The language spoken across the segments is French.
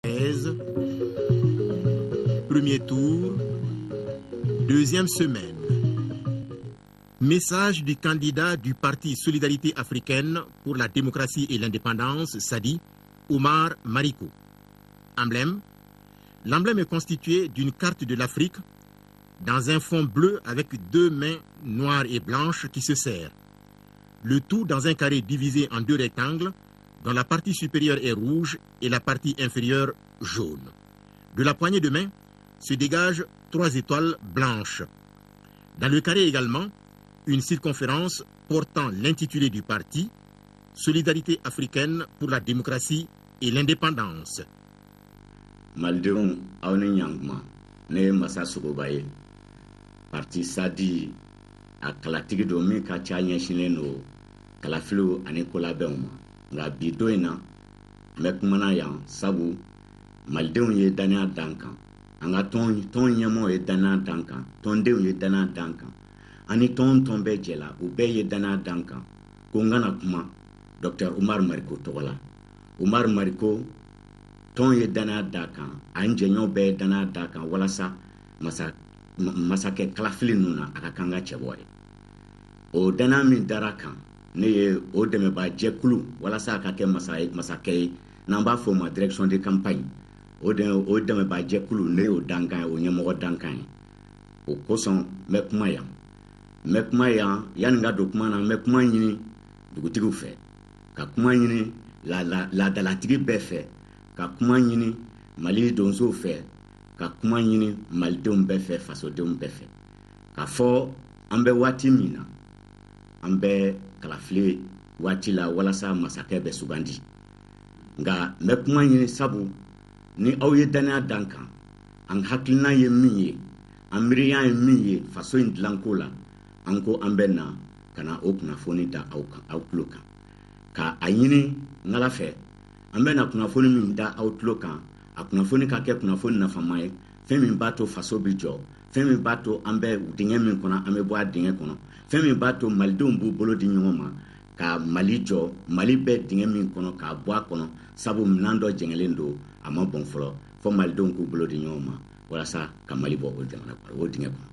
thèse. Premier tour, deuxième semaine. Message du candidat du parti Solidarité africaine pour la démocratie et l'indépendance, SADI, Omar Mariko. Emblème. L'emblème est constitué d'une carte de l'Afrique dans un fond bleu avec deux mains noires et blanches qui se serrent. Le tout dans un carré divisé en deux rectangles dont la partie supérieure est rouge et la partie inférieure jaune. De la poignée de main se dégagent 3 étoiles blanches. Dans le carré également, une circonférence portant l'intitulé du parti Solidarité africaine pour la démocratie et l'indépendance. Maldeon Aoneyangma, ne Massa Sogobaye, parti Sadi a Kalatigi domi ka chanya shineno, Kalafilo Anekola Beuma, la bidoina, Mekmana yan, Sabu, Maldeon ye dana dankan, anga ton yamo ye dana dankan, ton deon ye dana dankan, ani ton tombe jela, ube ye dana dankan, Kongana kuma, Dr. Omar Mariko Togola. Omar Mariko, ton ye dana dakan, anjenyo be dana dakan, walasa, masake kalafili nuna, akakanga cheboy. O dana min darakan, ne o deme ba jekulu, walasa akake masake, namba foma direction de campagne. O deme ba jekulu, ne o dankan, o nyemogo dankan. O koson, mekmaya. Mekmaya, yanga dokumana, mekmaya nyini, dugutigu fe. Ka kuma nyini la dalatigi bɛɛ fɛ ka kuma ɲini Mali donso fɛ ka kuma ɲini malidenw bɛɛ fɛ fasodenw bɛɛ fɛ ka fɔ an bɛ waati min na an bɛ kalafili waati la walasa masakɛ bɛ sugandi nka n bɛ kuma ɲini sabu ni aw ye danaya dan kan an hakilina ye min ye an miiriya ye min ye faso in dilanko la an ko an bɛ na ka na o kunnafoni da aw tulo kan ka a ɲini ngala fɛ an bɛ na kunnafoni min da aw tulo kan a kunnafoni ka kɛ kunnafoni nafama ye fɛn min b'a to faso bi jɔ fɛn min b'a to an bɛ dingɛ min kɔnɔ an bɛ bɔ a dingɛ kɔnɔ fɛn min b'a to malidenw b'u bolo di ɲɔgɔn ma ka Mali jɔ Mali bɛ dingɛ min kɔnɔ k'a bɔ a kɔnɔ sabu minan dɔ jɛngɛlen don a ma bɔn fɔlɔ fɔ malidenw k'u bolo di ɲɔgɔn ma walasa ka Mali bɔ o jamana kɔnɔ o dingɛ kɔnɔ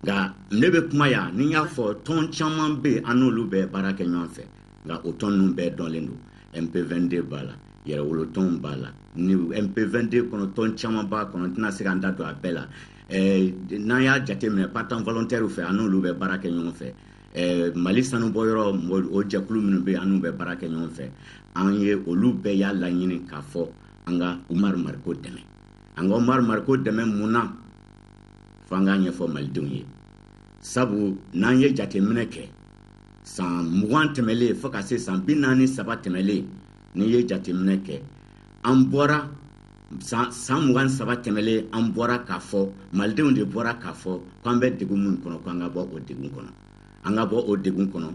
nka ne bɛ kuma yan ni n y'a fɔ tɔn caman bɛ an n'olu bɛ baara kɛ ɲɔgɔn fɛ nka o tɔn ninnu bɛɛ dɔnlen don MP22 b'a la yɛrɛwolotɔn b'a la ni MP22 kɔnɔ tɔn caman b'a kɔnɔ tɛna se k'an da don a bɛɛ la n'an y'a jateminɛ partant volontaire fɛ an n'olu bɛ baara kɛ ɲɔgɔn fɛ Mali sanubɔyɔrɔ o jɛkulu minnu bɛ an n'u bɛ baara kɛ ɲɔgɔn fɛ an ye olu bɛɛ y'a laɲini k'a fɔ an ka Omar Mariko dɛmɛ an ka Omar Mariko dɛmɛ mun na fo an k'a ɲɛfɔ malidenw ye sabu n'an ye jateminɛ kɛ san 20 tɛmɛlen fo ka se san 43 tɛmɛlen ni ye jateminɛ kɛ an bɔra san 23 tɛmɛlen an bɔra k'a fɔ malidenw de bɔra k'a fɔ k'an bɛ degun min kɔnɔ k'an ka bɔ o degun kɔnɔ an ka bɔ o degun kɔnɔ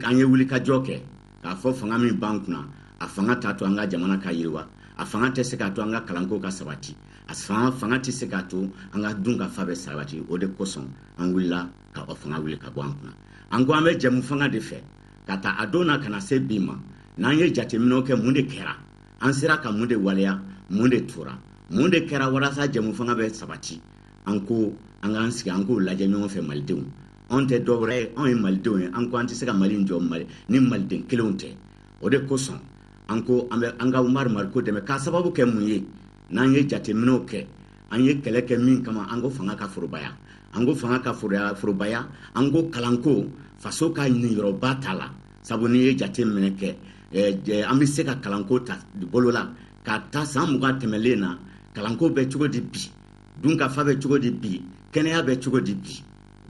an ye wulikajɔ kɛ k'a fɔ fanga min b'an kunna a fanga t'a to an ka jamana ka yiriwa a fanga tɛ se k'a to an ka kalanko ka sabati a fanga tɛ se k'a to an ka dun ka fa bɛ sabati o de kosɔn an wulila ka o fanga wuli ka bɔ an kunna an ko an bɛ jɛmu fanga de fɛ ka taa a don na ka na se bi ma n'an ye jateminɛw kɛ mun de kɛra an sera ka mun de waleya mun de tora mun de kɛra walasa jɛmu fanga bɛ sabati an ko an k'an sigi an k'o lajɛ ɲɔgɔn fɛ malidenw anw tɛ dɔwɛrɛ ye anw ye malidenw ye an ko an tɛ se ka Mali in jɔ ni maliden kelenw tɛ o de kosɔn an ko an bɛ an ka Omar Mariko dɛmɛ k'a sababu kɛ mun ye n'an ye jateminɛw kɛ an ye kɛlɛ kɛ min kama an ko fanga ka forobaya an ko fanga ka forobaya an ko kalanko faso ka niyɔrɔba t'a la sabu n'i ye jateminɛ kɛ an bɛ se ka kalanko ta bolo la ka taa san 20 tɛmɛlen na kalanko bɛ cogo di bi dunkafa bɛ cogo di bi kɛnɛya bɛ cogo di bi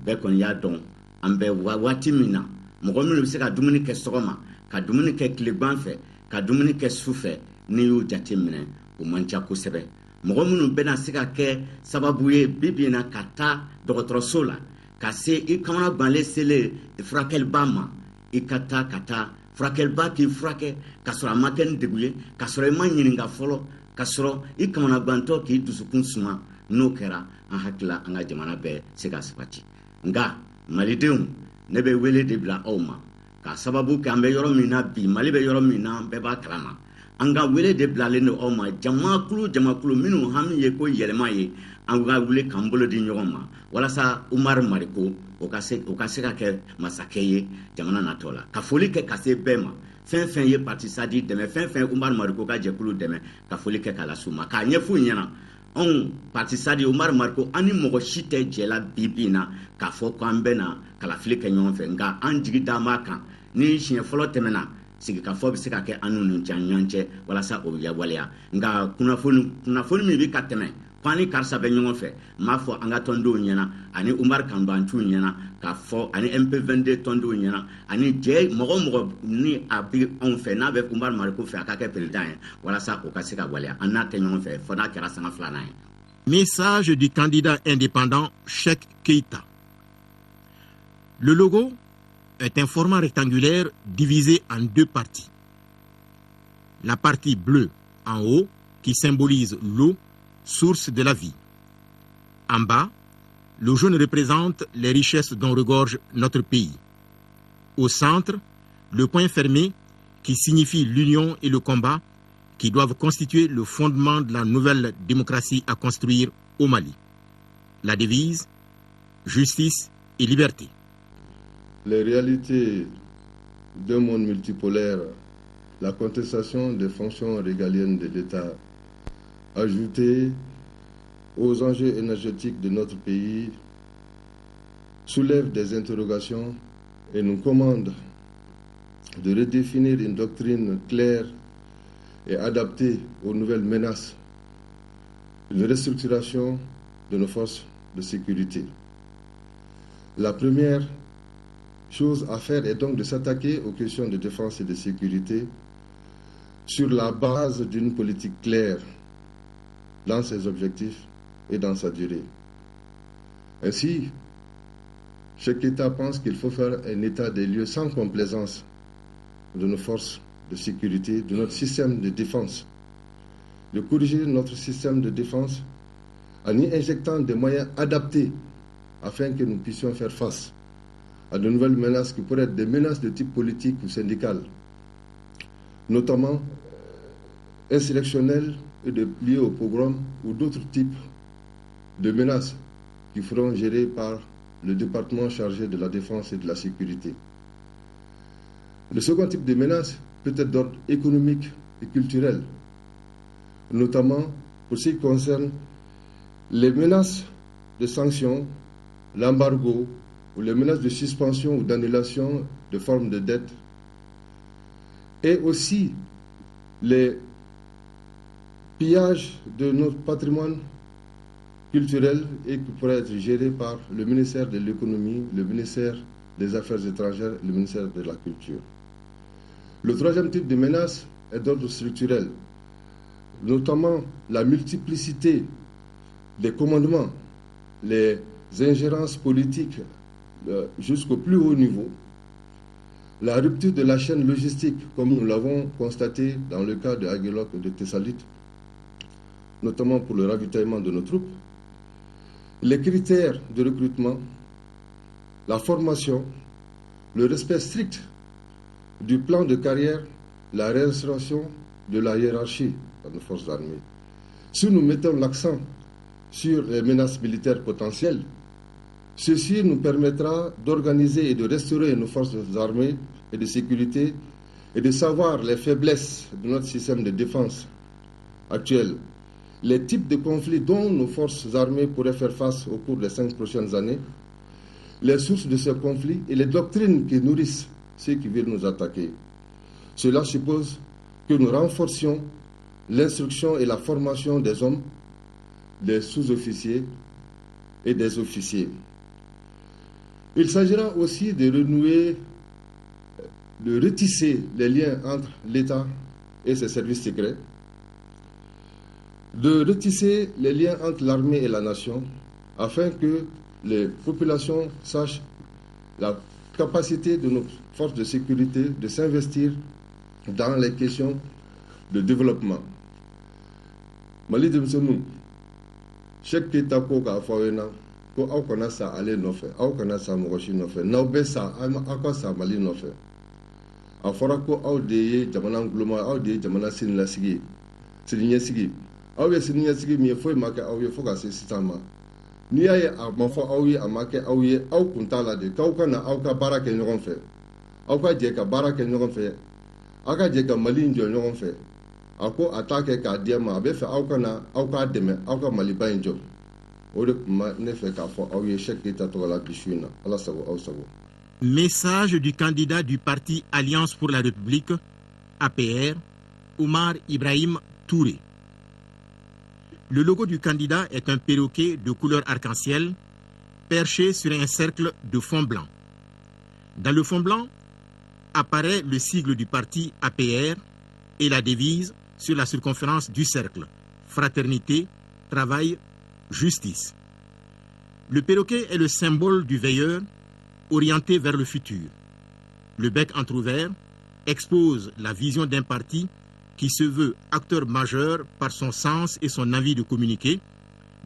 bɛɛ kɔni y'a dɔn an bɛ waati min na mɔgɔ minnu bɛ se ka dumuni kɛ sɔgɔma ka dumuni kɛ tilegan fɛ ka dumuni kɛ su fɛ n'i y'o jateminɛ o man ca kosɛbɛ mɔgɔ minnu bɛna se ka kɛ sababu ye bi in na ka taa dɔgɔtɔrɔso la ka se i kamana ganlen selen furakɛliba ma i ka taa furakɛliba k'i furakɛ ka sɔrɔ a ma kɛ ni degun ye ka sɔrɔ i ma ɲininka fɔlɔ ka sɔrɔ i kamana gantɔ k'i dusukun suma n'o kɛra an hakila an ka jamana bɛɛ se ka sabati nka malidenw ne bɛ wele de bila aw ma ka sababu kɛ an bɛ yɔrɔ min na bi Mali bɛ yɔrɔ min na bɛɛ b'a kalama an ka wele de bilalen don aw ma jamakulu minnu hami ye ko yɛlɛma ye an ka wele k'an bolo di ɲɔgɔn ma walasa Umar Mariko o ka se ka kɛ masakɛ ye jamana natɔ la ka foli kɛ ka se bɛɛ ma fɛn ye parti Sadi dɛmɛ fɛn Umar Mariko ka jɛkulu dɛmɛ ka foli kɛ k'a las'u ma k'a ɲɛf'u ɲɛna anw parti Sadi Umar Mariko an ni mɔgɔ si tɛ jɛla bi na k'a fɔ k'an bɛna kalafili kɛ ɲɔgɔn fɛ nka an jigi d'an b'a kan ni siɲɛ fɔlɔ tɛmɛna sigikafɔ bɛ se ka kɛ an n'u ɲɔgɔn cɛ walasa o bɛ yawaleya nka kunnafoni min bɛ ka tɛmɛ k'an ni karisa bɛ ɲɔgɔn fɛ n b'a fɔ an ka tɔndenw ɲɛna ani Umar Kandoanciw ɲɛna k'a fɔ ani MP22 tɔndenw ɲɛna ani mɔgɔ ni a bɛ anw fɛ n'a bɛ Umar Mariko fɛ a ka kɛ président ye walasa o ka se ka waleya an n'a tɛ ɲɔgɔn fɛ fɔ n'a kɛra sanga filanan ye. Message du candidat indépendant Cheikh Keita. Le logo est un format rectangulaire divisé en deux parties. La partie bleue en haut qui symbolise l'eau, source de la vie. En bas, le jaune représente les richesses dont regorge notre pays. Au centre, le point fermé qui signifie l'union et le combat qui doivent constituer le fondement de la nouvelle démocratie à construire au Mali. La devise, justice et liberté. Les réalités d'un monde multipolaire, la contestation des fonctions régaliennes de l'État, ajoutée aux enjeux énergétiques de notre pays, soulèvent des interrogations et nous commandent de redéfinir une doctrine claire et adaptée aux nouvelles menaces, une restructuration de nos forces de sécurité. La première chose à faire est donc de s'attaquer aux questions de défense et de sécurité sur la base d'une politique claire dans ses objectifs et dans sa durée. Ainsi, chaque État pense qu'il faut faire un état des lieux sans complaisance de nos forces de sécurité, de notre système de défense, de corriger notre système de défense en y injectant des moyens adaptés afin que nous puissions faire face à de nouvelles menaces qui pourraient être des menaces de type politique ou syndical, notamment insurrectionnelles et liées au pogrom ou d'autres types de menaces qui seront gérées par le département chargé de la défense et de la sécurité. Le second type de menace peut être d'ordre économique et culturel, notamment pour ce qui concerne les menaces de sanctions, l'embargo ou les menaces de suspension ou d'annulation de formes de dette, et aussi les pillages de notre patrimoine culturel et qui pourrait être géré par le ministère de l'économie, le ministère des Affaires étrangères, le ministère de la Culture. Le troisième type de menace est d'ordre structurel, notamment la multiplicité des commandements, les ingérences politiques jusqu'au plus haut niveau, la rupture de la chaîne logistique, comme nous l'avons constaté dans le cas de Aguelok et de Thessalite, notamment pour le ravitaillement de nos troupes, les critères de recrutement, la formation, le respect strict du plan de carrière, la réinstauration de la hiérarchie dans nos forces armées. Si nous mettons l'accent sur les menaces militaires potentielles, ceci nous permettra d'organiser et de restaurer nos forces armées et de sécurité et de savoir les faiblesses de notre système de défense actuel, les types de conflits dont nos forces armées pourraient faire face au cours des 5 prochaines années, les sources de ces conflits et les doctrines qui nourrissent ceux qui veulent nous attaquer. Cela suppose que nous renforcions l'instruction et la formation des hommes, des sous-officiers et des officiers. Il s'agira aussi de renouer, de retisser les liens entre l'État et ses services secrets, de retisser les liens entre l'armée et la nation, afin que les populations sachent la capacité de nos forces de sécurité de s'investir dans les questions de développement. Mali de Msounou, chaque État a fait ko aw kana sa ale nɔfɛ aw kana sa mɔgɔ si nɔfɛ n'aw bɛ sa aw ka sa Mali nɔfɛ a fɔra ko aw de ye jamana guloma aw de ye jamana sinilasigi ye siniɲɛsigi aw ye siniɲɛsigi min ye foyi ma kɛ aw ye fo ka se sisan ma n'i y'a ye a ma fɔ aw ye a ma kɛ aw ye aw kun t'a la de k'aw ka na aw ka baara kɛ ɲɔgɔn fɛ aw ka jɛ ka baara kɛ ɲɔgɔn fɛ aw ka jɛ ka Mali in jɔ ɲɔgɔn fɛ a ko a t'a kɛ k'a di ma a bɛ fɛ aw ka na aw k'a dɛmɛ aw ka Maliba in jɔ o de tun ma ne fɛ k'a fɔ aw ye Cheikh Keita tɔgɔ la bi su in na Ala sago aw sago. Message du candidat du parti Alliance pour la République, APR, Oumar Ibrahim Touré. Le logo du candidat est un perroquet de couleur arc-en-ciel perché sur un cercle de fond blanc. Dans le fond blanc apparaît le sigle du parti APR et la devise sur la circonférence du cercle: fraternité, travail, justice. Le perroquet est le symbole du veilleur orienté vers le futur. Le bec entrouvert expose la vision d'un parti qui se veut acteur majeur par son sens et son envie de communiquer,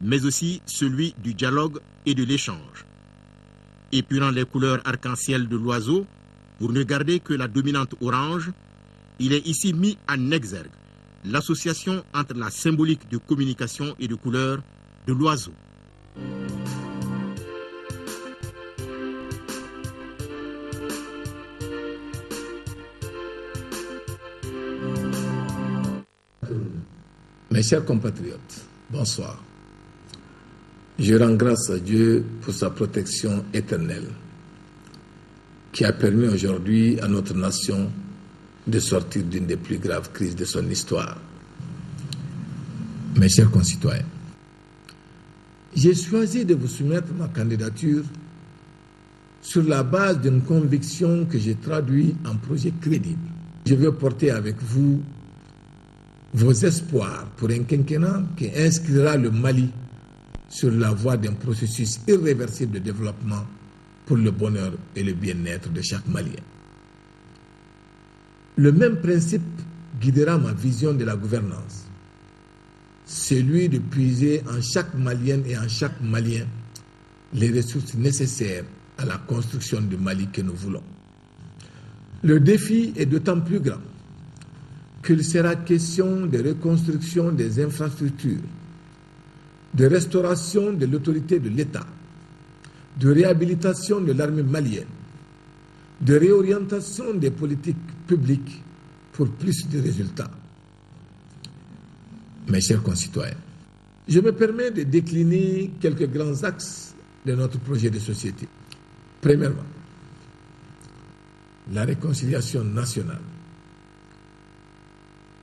mais aussi celui du dialogue et de l'échange. Épurant les couleurs arc-en-ciel de l'oiseau, pour ne garder que la dominante orange, il est ici mis en exergue l'association entre la symbolique de communication et de couleur de l'oiseau. Mes chers compatriotes, bonsoir. Je rends grâce à Dieu pour sa protection éternelle qui a permis aujourd'hui à notre nation de sortir d'une des plus graves crises de son histoire. Mes chers concitoyens, j'ai choisi de vous soumettre ma candidature sur la base d'une conviction que j'ai traduite en projet crédible. Je veux porter avec vous vos espoirs pour un quinquennat qui inscrira le Mali sur la voie d'un processus irréversible de développement pour le bonheur et le bien-être de chaque Malien. Le même principe guidera ma vision de la gouvernance, celui de puiser en chaque Malienne et en chaque Malien les ressources nécessaires à la construction du Mali que nous voulons. Le défi est d'autant plus grand qu'il sera question de reconstruction des infrastructures, de restauration de l'autorité de l'État, de réhabilitation de l'armée malienne, de réorientation des politiques publiques pour plus de résultats. Mes chers concitoyens, je me permets de décliner quelques grands axes de notre projet de société. Premièrement, la réconciliation nationale.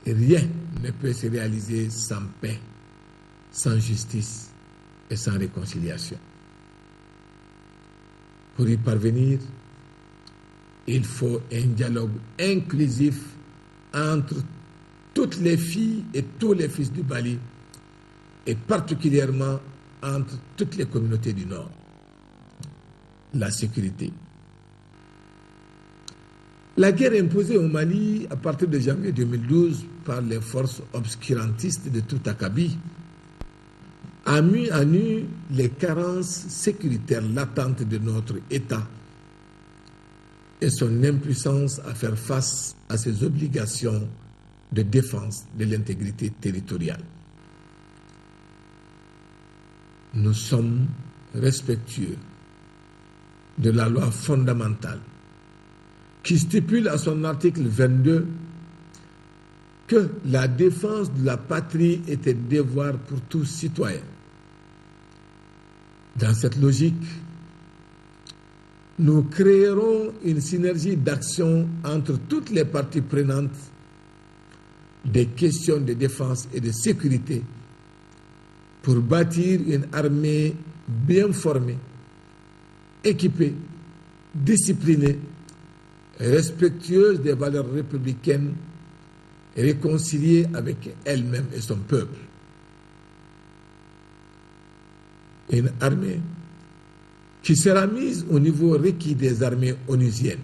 Rien ne peut se réaliser sans paix, sans justice et sans réconciliation. Pour y parvenir, il faut un dialogue inclusif entre toutes les filles et tous les fils du Mali, et particulièrement entre toutes les communautés du Nord. La sécurité. La guerre imposée au Mali à partir de janvier 2012 par les forces obscurantistes de tout Akabi a mis à nu les carences sécuritaires latentes de notre État et son impuissance à faire face à ses obligations de défense de l'intégrité territoriale. Nous sommes respectueux de la loi fondamentale qui stipule à son article 22 que la défense de la patrie est un devoir pour tous citoyens. Dans cette logique, nous créerons une synergie d'action entre toutes les parties prenantes des questions de défense et de sécurité pour bâtir une armée bien formée, équipée, disciplinée, respectueuse des valeurs républicaines et réconciliée avec elle-même et son peuple. Une armée qui sera mise au niveau requis des armées onusiennes.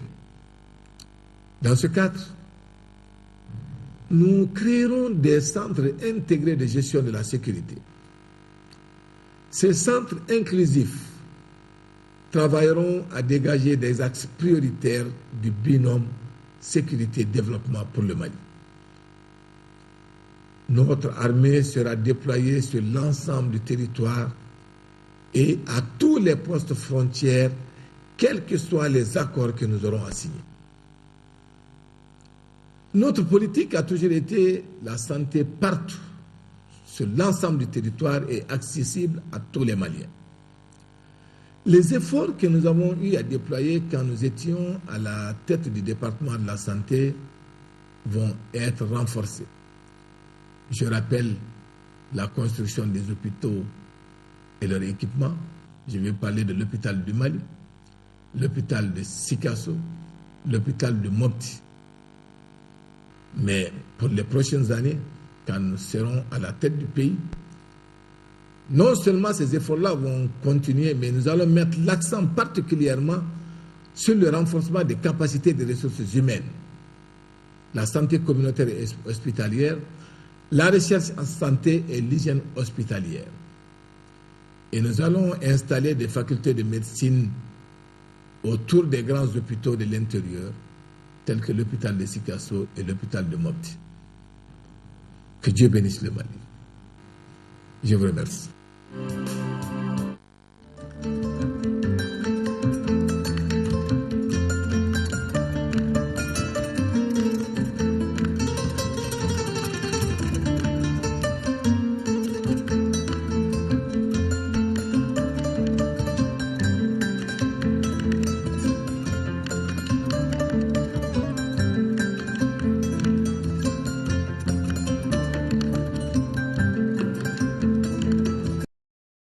Dans ce cadre, nous créerons des centres intégrés de gestion de la sécurité. Ces centres inclusifs travailleront à dégager des axes prioritaires du binôme sécurité, développement pour le Mali. Notre armée sera déployée sur l'ensemble du territoire et à tous les postes frontières, quels que soient les accords que nous aurons à signer. Notre politique a toujours été la santé partout, sur l'ensemble du territoire et accessible à tous les Maliens. Les efforts que nous avons eu à déployer quand nous étions à la tête du département de la santé vont être renforcés. Je rappelle la construction des hôpitaux et leur équipement. Je vais parler de l'hôpital du Mali, l'hôpital de Sikasso, l'hôpital de Mopti. Mais pour les prochaines années, quand nous serons à la tête du pays, non seulement ces efforts-là vont continuer, mais nous allons mettre l'accent particulièrement sur le renforcement des capacités des ressources humaines, la santé communautaire et hospitalière, la recherche en santé et l'hygiène hospitalière. Et nous allons installer des facultés de médecine autour des grands hôpitaux de l'intérieur, tels que l'hôpital de Sikasso et l'hôpital de Mopti. Que Dieu bénisse le Mali. Je vous remercie.